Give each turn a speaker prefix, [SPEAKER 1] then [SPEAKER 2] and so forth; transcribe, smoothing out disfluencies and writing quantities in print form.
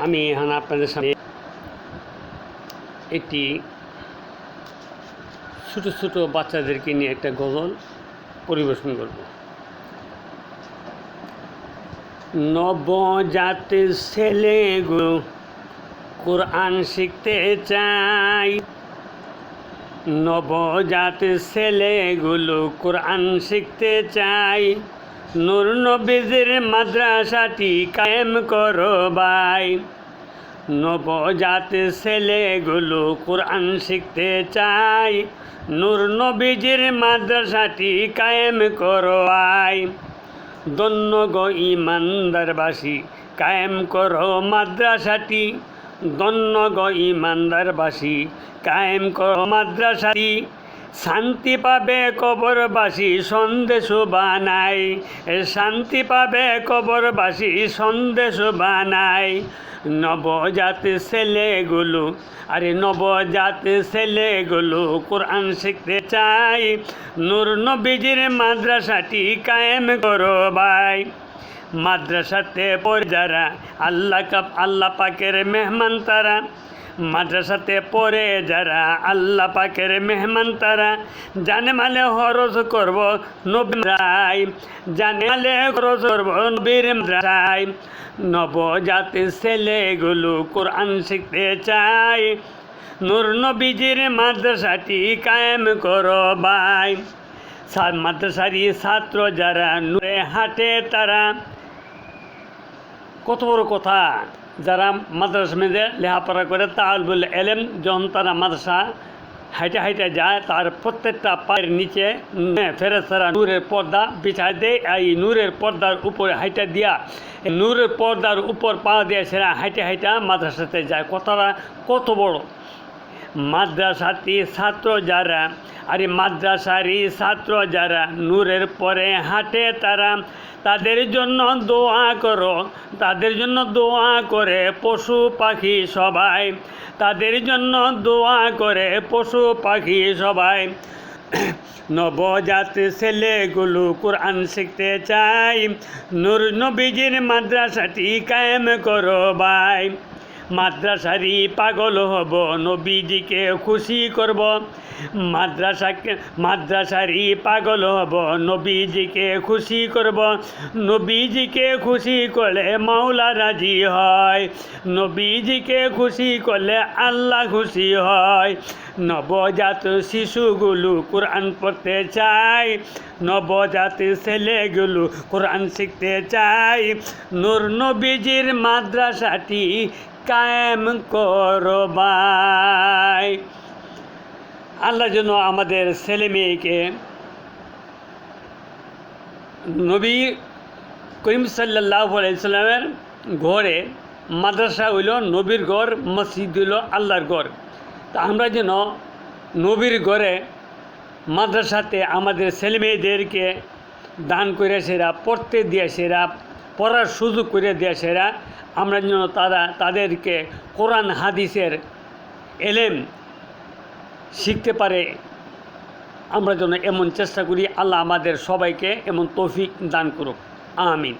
[SPEAKER 1] আমি এখন আপনাদের সামনে একটি ছোটো ছোটো বাচ্চাদেরকে নিয়ে একটা গজল পরিবেশন করব। নবজাতের ছেলেগুলো কোরআন শিখতে চাই, নবজাতের ছেলেগুলো কোরআন শিখতে চাই। নূর নবীজির মাদ্রাসাটি কায়েম করো ভাই। নবজাতের ছেলেগুলো কোরআন শিখতে চাই, নূর নবীজির মাদ্রাসাটি কায়েম করো ভাই। ধন্য গো ইমানদারবাসী, কায়েম করো মাদ্রাসাটি। ধন্য গো ইমানদারবাসী, কায়েম করো মাদ্রাসাটি। শান্তি পাবে কবরবাসী সন্দেশ বানাই, শান্তি পাবে কবরবাসী সন্দেশ বানাই। নবজাতের ছেলেগুলো, নবজাতের ছেলেগুলো কোরআন শিখতে চাই, নূর নবীজির মাদ্রাসাটি কায়েম করো ভাই। মাদ্রাসাতে পড়ে যারা আল্লাহ পাকের মেহমান তারা, মাদ্রাসাতে পড়ে যারা আল্লাহ পাকের মেহমান তারা। জানে মালে খরচ করব নবীর মাদ্রাসায়, জানে মালে খরচ করব নবীর মাদ্রাসায়। নবজাতের ছেলেগুলো কোরআন শিখতে চাই, নূর নবীজির মাদ্রাসাটি কায়েম করো ভাই। মাদ্রাসারই ছাত্র যারা নূরে হাঁটে তারা, কত বড় কথা। যারা মাদ্রাসা মেয়েদে লেখাপড়া করে তালবুল এলেম, যখন তারা মাদ্রাসা হাইটে হাইটে যায়, তার প্রত্যেকটা পায়ের নিচে ফেরেশতারা নূরের পর্দা বিছায় দেয়। এই নূরের পর্দার উপরে হাইটা দিয়া, নূরের পর্দার উপর পা দিয়ে সেরা হাইটে হাইটা মাদ্রাসাতে যায়। কথাটা কত বড়। মাদ্রাসাটি ছাত্র যারা, মাদ্রাসারই ছাত্র যারা নূরের পরে হাঁটে তারা, তাদের জন্য দোয়া করো, তাদের জন্য দোয়া করে পশু পাখি সবাই, তাদের জন্য দোয়া করে পশু পাখি সবাই। নবজাতের ছেলেগুলো কোরআন শিখতে চাই, নূর নবীজির মাদ্রাসাটি কায়েম করো ভাই। মাদ্রাসারই পাগল হব, নবীজিকে খুশি করব। মাদ্রাসারই পাগল হব, নবীজিকে খুশি করব। নবীজিকে খুশি করলে মাওলা রাজি হয়, নবীজিকে খুশি করলে আল্লাহ খুশি হয়। নবজাত শিশুগুলো কোরআন পড়তে চাই, নবজাত ছেলেগুলো কোরআন শিখতে চাই, নূর নবীজির মাদ্রাসাটি কায়েম করো ভাই। আল্লাহ যেন আমাদের ছেলে মেয়েকে নবী করিম সাল্লাল্লাহু আলাইহি সাল্লামের ঘরে, মাদ্রাসা হইল নবীর ঘর, মসজিদ হইল আল্লাহর ঘর। তা আমরা যেন নবীর ঘরে মাদ্রাসাতে আমাদের ছেলে মেয়েদেরকে দান করে সেরা পড়তে দিয়ে, সেরা পড়ার সুযোগ করে দিয়ে সেরা আমরা যেন তাদেরকে কোরআন হাদিসের এলেম শিখতে পারে, আমরা যেন এমন চেষ্টা করি। আল্লাহ আমাদের সবাইকে এমন তৌফিক দান করুক, আমিন।